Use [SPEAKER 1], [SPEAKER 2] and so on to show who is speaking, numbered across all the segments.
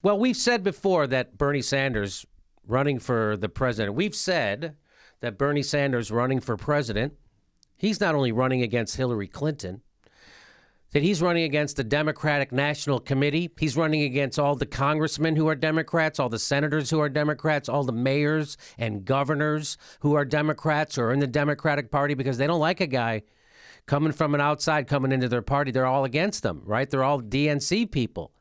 [SPEAKER 1] Well, we've said before that Bernie Sanders running for the president, we've said that Bernie Sanders running for president, he's not only running against Hillary Clinton, that he's running against the Democratic National Committee. He's running against all the congressmen who are Democrats, all the senators who are Democrats, all the mayors and governors who are Democrats or in the Democratic Party because they don't like a guy coming from an outside, coming into their party. They're all against them, right? They're all DNC people.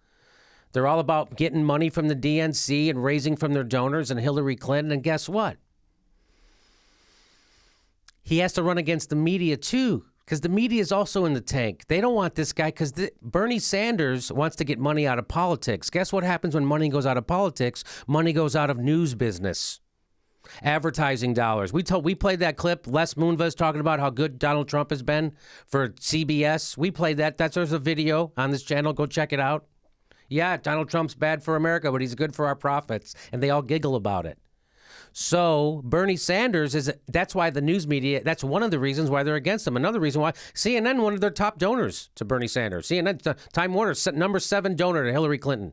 [SPEAKER 1] They're all about getting money from the DNC and raising from their donors and Hillary Clinton. And guess what? He has to run against the media, too, because the media is also in the tank. They don't want this guy because Bernie Sanders wants to get money out of politics. Guess what happens when money goes out of politics? Money goes out of news business, advertising dollars. We played that clip. Les Moonves talking about how good Donald Trump has been for CBS. We played that. There's a video on this channel. Go check it out. Yeah, Donald Trump's bad for America, but he's good for our profits. And they all giggle about it. So Bernie Sanders that's why the news media, that's one of the reasons why they're against him. Another reason why CNN, one of their top donors to Bernie Sanders. CNN, Time Warner, number 7 donor to Hillary Clinton.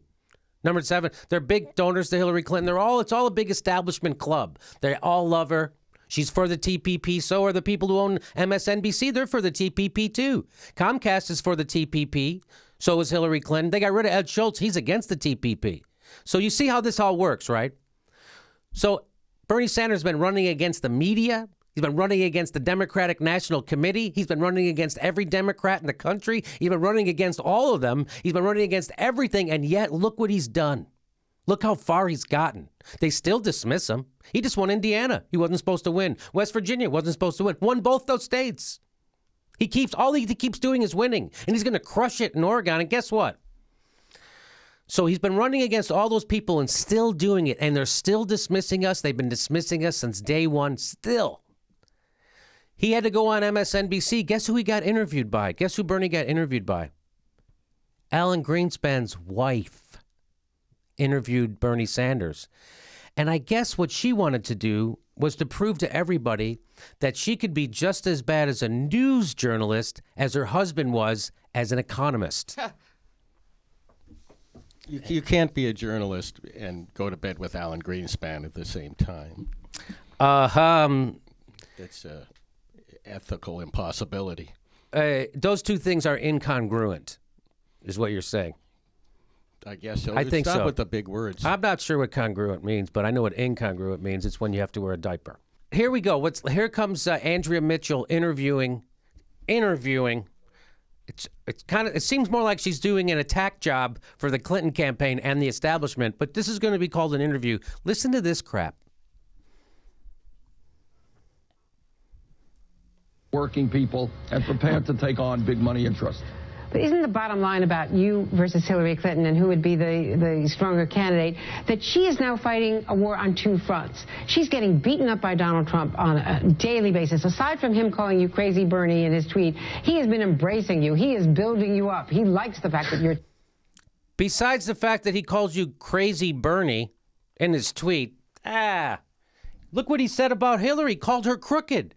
[SPEAKER 1] Number 7, they're big donors to Hillary Clinton. It's all a big establishment club. They all love her. She's for the TPP. So are the people who own MSNBC. They're for the TPP too. Comcast is for the TPP. So is Hillary Clinton. They got rid of Ed Schultz. He's against the TPP. So you see how this all works, right? So Bernie Sanders has been running against the media. He's been running against the Democratic National Committee. He's been running against every Democrat in the country. He's been running against all of them. He's been running against everything. And yet, look what he's done. Look how far he's gotten. They still dismiss him. He just won Indiana. He wasn't supposed to win. West Virginia wasn't supposed to win. Won both those states. All he keeps doing is winning. And he's going to crush it in Oregon. And guess what? So he's been running against all those people and still doing it. And they're still dismissing us. They've been dismissing us since day one. Still. He had to go on MSNBC. Guess who he got interviewed by? Guess who Bernie got interviewed by? Alan Greenspan's wife interviewed Bernie Sanders. And I guess what she wanted to do was to prove to everybody that she could be just as bad as a news journalist as her husband was as an economist.
[SPEAKER 2] You can't be a journalist and go to bed with Alan Greenspan at the same time. It's an ethical impossibility.
[SPEAKER 1] Those two things are incongruent, is what you're saying.
[SPEAKER 2] I guess so.
[SPEAKER 1] I think
[SPEAKER 2] Stop
[SPEAKER 1] so.
[SPEAKER 2] with the big words.
[SPEAKER 1] I'm not sure what congruent means, but I know what incongruent means. It's when you have to wear a diaper. Here we go. Here comes Andrea Mitchell interviewing. It seems more like she's doing an attack job for the Clinton campaign and the establishment, but this is going to be called an interview. Listen to this crap.
[SPEAKER 3] Working people and prepared to take on big money interests.
[SPEAKER 4] But isn't the bottom line about you versus Hillary Clinton and who would be the stronger candidate that she is now fighting a war on two fronts? She's getting beaten up by Donald Trump on a daily basis. Aside from him calling you crazy Bernie in his tweet, he has been embracing you. He is building you up. He likes the fact that you're...
[SPEAKER 1] Besides the fact that he calls you crazy Bernie in his tweet, look what he said about Hillary. Called her crooked.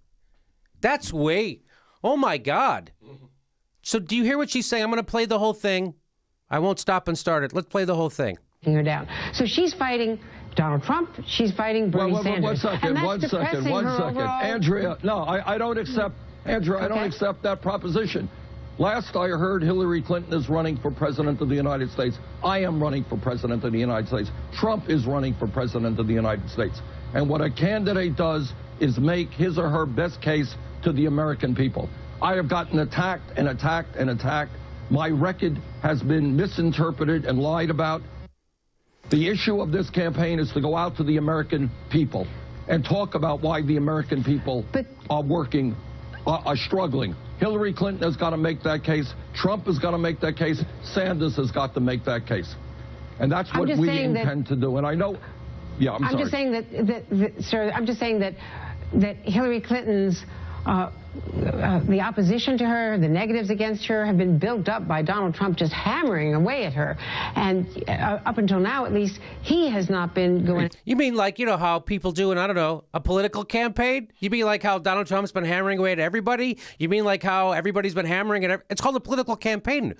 [SPEAKER 1] That's oh my God. So do you hear what she's saying? I'm going to play the whole thing. I won't stop and start it. Let's play the whole thing.
[SPEAKER 4] Her down. So she's fighting Donald Trump. She's fighting Bernie Sanders.
[SPEAKER 3] One second. Andrea, no, I don't accept, Andrea, I don't accept that proposition. Last I heard, Hillary Clinton is running for president of the United States. I am running for president of the United States. Trump is running for president of the United States. And what a candidate does is make his or her best case to the American people. I have gotten attacked and attacked and attacked. My record has been misinterpreted and lied about. The issue of this campaign is to go out to the American people and talk about why the American people are struggling. Hillary Clinton has got to make that case. Trump has got to make that case. Sanders has got to make that case. And that's what we intend to do. And I know, I'm sorry.
[SPEAKER 4] Just saying that, sir, I'm just saying that Hillary Clinton's the opposition to her, the negatives against her have been built up by Donald Trump just hammering away at her. And up until now, at least, he has not been going.
[SPEAKER 1] You mean like, you know, how people do in, I don't know, a political campaign? You mean like how Donald Trump's been hammering away at everybody? You mean like how everybody's been hammering at it's called a political campaign.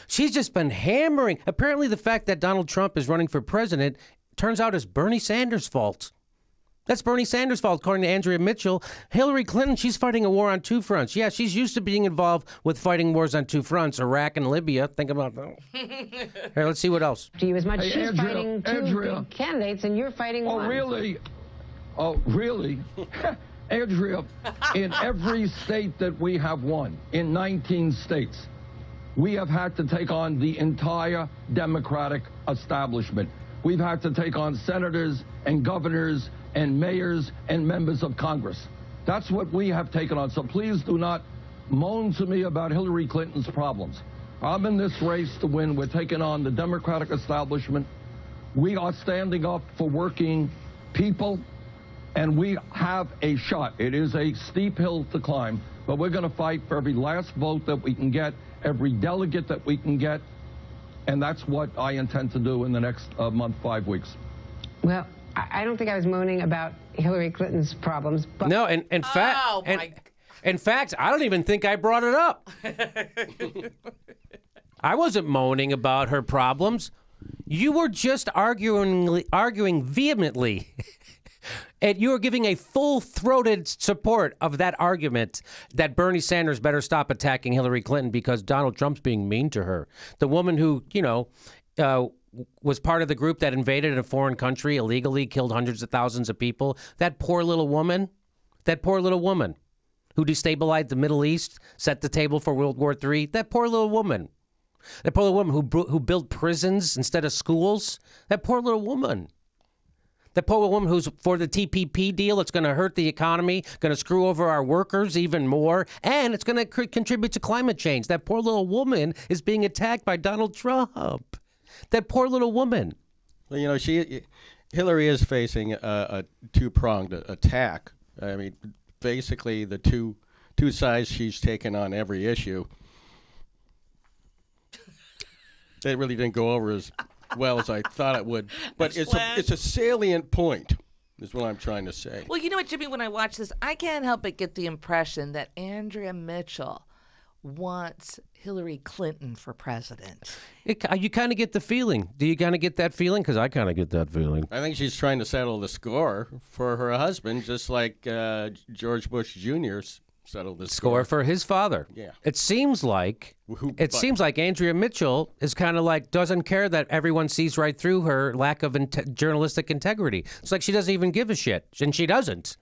[SPEAKER 1] She's just been hammering. Apparently the fact that Donald Trump is running for president turns out is Bernie Sanders' fault. That's Bernie Sanders' fault, according to Andrea Mitchell. Hillary Clinton, she's fighting a war on two fronts. Yeah, she's used to being involved with fighting wars on two fronts, Iraq and Libya. Think about that. Here, let's see what else.
[SPEAKER 4] To you as much. She's fighting two big candidates, and you're fighting one.
[SPEAKER 3] Oh, really? Oh, really? Andrea, in every state that we have won, in 19 states, we have had to take on the entire Democratic establishment. We've had to take on senators and governors and mayors and members of Congress. That's what we have taken on. So please do not moan to me about Hillary Clinton's problems. I'm in this race to win. We're taking on the Democratic establishment. We are standing up for working people, and we have a shot. It is a steep hill to climb, but we're going to fight for every last vote that we can get, every delegate that we can get, and that's what I intend to do in the next month, 5 weeks.
[SPEAKER 4] Well, I don't think I was moaning about Hillary Clinton's problems. But
[SPEAKER 1] no, in fact, in fact, I don't even think I brought it up. I wasn't moaning about her problems. You were just arguing vehemently. And you were giving a full-throated support of that argument that Bernie Sanders better stop attacking Hillary Clinton because Donald Trump's being mean to her. The woman who, you know, was part of the group that invaded a foreign country illegally, killed hundreds of thousands of people. That poor little woman who destabilized the Middle East, set the table for World War III. That poor little woman. That poor little woman who built prisons instead of schools. That poor little woman. That poor woman who's for the TPP deal. It's going to hurt the economy, going to screw over our workers even more, and it's going to contribute to climate change. That poor little woman is being attacked by Donald Trump. That poor little woman.
[SPEAKER 2] Well, you know, Hillary is facing a two-pronged attack. I mean, basically the two sides she's taken on every issue. They really didn't go over as well as I thought it would. But it's a salient point, is what I'm trying to say.
[SPEAKER 5] Well, you know what, Jimmy, when I watch this, I can't help but get the impression that Andrea Mitchell wants Hillary Clinton for president.
[SPEAKER 1] You kind of get the feeling. Do you kind of get that feeling? Because I kind of get that feeling.
[SPEAKER 2] I think she's trying to settle the score for her husband, just like George Bush Jr. settled the score
[SPEAKER 1] for his father.
[SPEAKER 2] Yeah.
[SPEAKER 1] It seems like Andrea Mitchell is kind of like doesn't care that everyone sees right through her lack of journalistic integrity. It's like she doesn't even give a shit, and she doesn't.